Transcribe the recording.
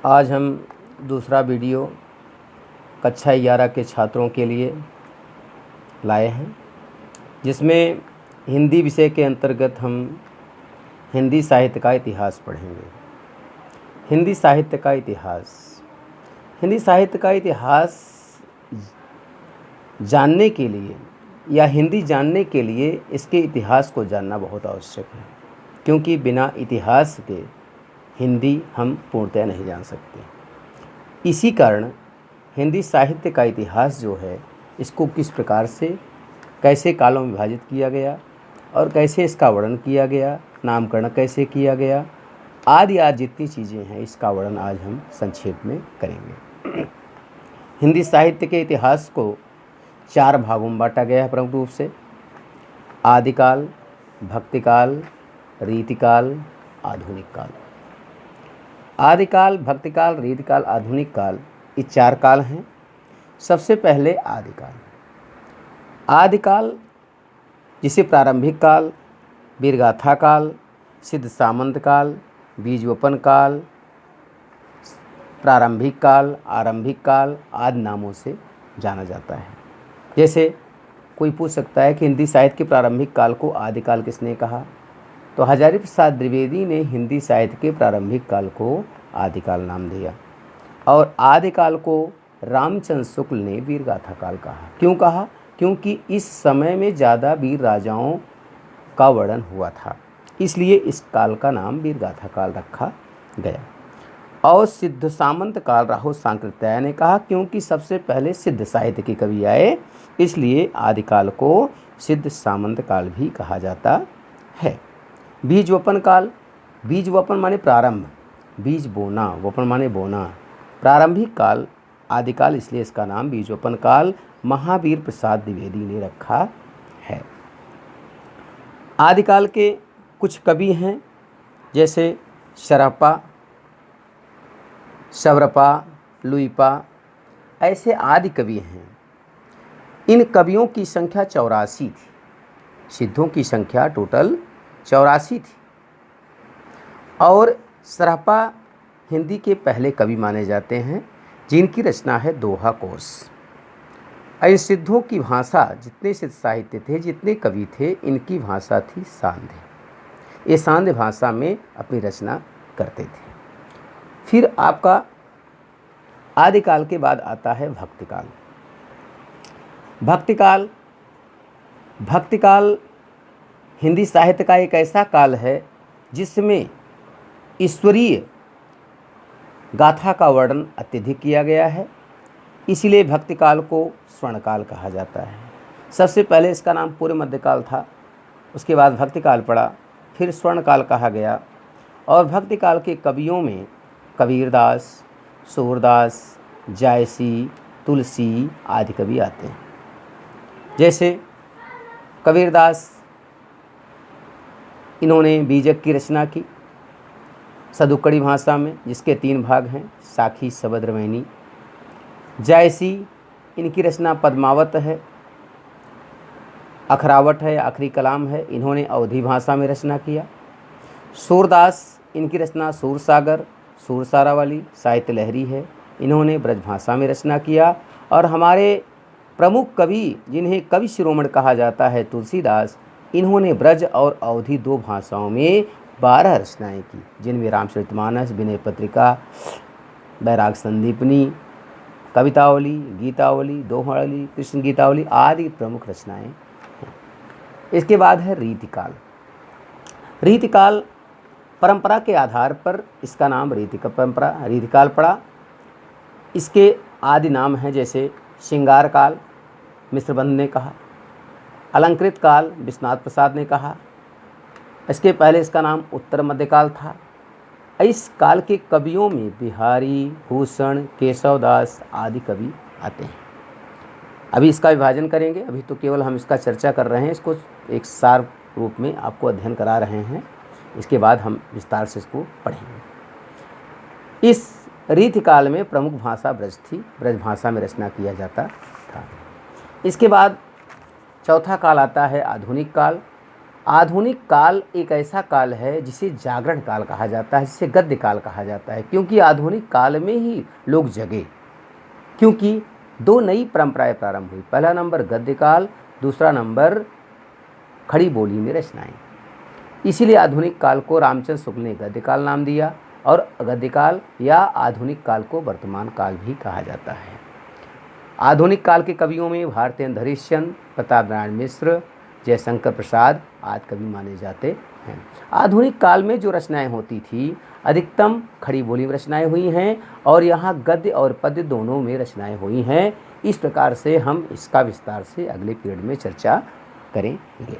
आज हम दूसरा वीडियो कक्षा 11 के छात्रों के लिए लाए हैं, जिसमें हिंदी विषय के अंतर्गत हम हिंदी साहित्य का इतिहास पढ़ेंगे। हिंदी साहित्य का इतिहास। हिंदी साहित्य का इतिहास जानने के लिए या हिंदी जानने के लिए इसके इतिहास को जानना बहुत आवश्यक है, क्योंकि बिना इतिहास के हिंदी हम पूर्णतः नहीं जान सकते। इसी कारण हिंदी साहित्य का इतिहास जो है, इसको किस प्रकार से कैसे कालों में विभाजित किया गया और कैसे इसका वर्णन किया गया, नामकरण कैसे किया गया, आदि जितनी चीज़ें हैं, इसका वर्णन आज हम संक्षेप में करेंगे। हिंदी साहित्य के इतिहास को 4 भागों में बांटा गया है प्रमुख रूप से: आदिकाल, भक्तिकाल, रीतिकाल, आधुनिक काल। आदिकाल, भक्तिकाल, रीतिकाल, आधुनिक काल, ये 4 काल हैं। सबसे पहले आदिकाल। आदिकाल जिसे प्रारंभिक काल, वीरगाथा काल, सिद्ध सामंत काल, बीजवपन काल, प्रारंभिक काल, आरंभिक काल आदि नामों से जाना जाता है। जैसे कोई पूछ सकता है कि हिंदी साहित्य के प्रारंभिक काल को आदिकाल किसने कहा, तो हजारी प्रसाद द्विवेदी ने हिंदी साहित्य के प्रारंभिक काल को आदिकाल नाम दिया, और आदिकाल को रामचंद्र शुक्ल ने वीरगाथा काल कहा। क्यों कहा? क्योंकि इस समय में ज़्यादा वीर राजाओं का वर्णन हुआ था, इसलिए इस काल का नाम वीरगाथा काल रखा गया। और सिद्ध सामंत काल राहुल सांकृत्याय ने कहा, क्योंकि सबसे पहले सिद्ध साहित्य के कवि आए, इसलिए आदिकाल को सिद्ध सामंत काल भी कहा जाता है। बीजवपन काल। बीजवपन माने प्रारंभ, बीज बोना, वपन माने बोना। प्रारंभिक काल आदिकाल, इसलिए इसका नाम बीजवपन काल महावीर प्रसाद द्विवेदी ने रखा है। आदिकाल के कुछ कवि हैं, जैसे शरपा, शवरपा, लुइपा, ऐसे आदि कवि हैं। इन कवियों की संख्या 84 थी। सिद्धों की संख्या टोटल 84 थी। और शरपा हिंदी के पहले कवि माने जाते हैं, जिनकी रचना है दोहा कोश। इन सिद्धों की भाषा, जितने सिद्ध साहित्य थे, जितने कवि थे, इनकी भाषा थी सांध्य। ये सांध्य भाषा में अपनी रचना करते थे। फिर आपका आदिकाल के बाद आता है भक्तिकाल। भक्तिकाल। भक्तिकाल हिंदी साहित्य का एक ऐसा काल है जिसमें ईश्वरीय गाथा का वर्णन अत्यधिक किया गया है, इसीलिए भक्तिकाल को स्वर्णकाल कहा जाता है। सबसे पहले इसका नाम पूर्व मध्यकाल था, उसके बाद भक्तिकाल पड़ा, फिर स्वर्णकाल कहा गया। और भक्तिकाल के कवियों में कबीरदास, सूरदास, जायसी, तुलसी आदि कवि आते हैं। जैसे कबीरदास, इन्होंने बीजक की रचना की सदुक्कड़ी भाषा में, जिसके 3 भाग हैं, साखी, शबद, रमैनी। जायसी, इनकी रचना पद्मावत है, अखरावट है, आखिरी कलाम है, इन्होंने अवधी भाषा में रचना किया। सूरदास, इनकी रचना सूरसागर, सूरसारा वाली साहित्य लहरी है, इन्होंने ब्रज भाषा में रचना किया। और हमारे प्रमुख कवि, जिन्हें कवि शिरोमणि कहा जाता है, तुलसीदास, इन्होंने ब्रज और अवधी 2 भाषाओं में 12 रचनाएं की, जिनमें रामचरितमानस, विनय पत्रिका, बैराग संदीपनी, कवितावली, गीतावली, दोहावली, कृष्ण गीतावली आदि प्रमुख रचनाएं हैं। इसके बाद है रीतिकाल। रीतिकाल परंपरा के आधार पर इसका नाम रीतिकाल पड़ा। इसके आदि नाम हैं, जैसे श्रृंगार काल मिश्रबंध ने कहा, अलंकृत काल विश्वनाथ प्रसाद ने कहा। इसके पहले इसका नाम उत्तर मध्यकाल था। इस काल के कवियों में बिहारी, भूषण, केशवदास आदि कवि आते हैं। अभी इसका विभाजन करेंगे, अभी तो केवल हम इसका चर्चा कर रहे हैं, इसको एक सार रूप में आपको अध्ययन करा रहे हैं। इसके बाद हम विस्तार से इसको पढ़ेंगे। इस रीतिकाल में प्रमुख भाषा ब्रज थी, ब्रज भाषा में रचना किया जाता था। इसके बाद चौथा काल आता है आधुनिक काल। आधुनिक काल एक ऐसा काल है जिसे जागरण काल कहा जाता है, जिसे गद्य काल कहा जाता है, क्योंकि आधुनिक काल में ही लोग जगे, क्योंकि दो नई परंपराएं प्रारंभ हुई। पहला नंबर गद्य काल, दूसरा नंबर खड़ी बोली में रचनाएं। इसीलिए आधुनिक काल को रामचंद्र शुक्ल ने गद्य काल नाम दिया और गद्य काल या आधुनिक काल को वर्तमान काल भी कहा जाता है। आधुनिक काल के कवियों में भारतेंद्र हरिश्चंद्र, प्रताप नारायण मिश्र, जयशंकर प्रसाद आदि कवि माने जाते हैं। आधुनिक काल में जो रचनाएं होती थी अधिकतम खड़ी बोली में रचनाएं हुई हैं और यहाँ गद्य और पद्य दोनों में रचनाएं हुई हैं। इस प्रकार से हम इसका विस्तार से अगले पीरियड में चर्चा करेंगे।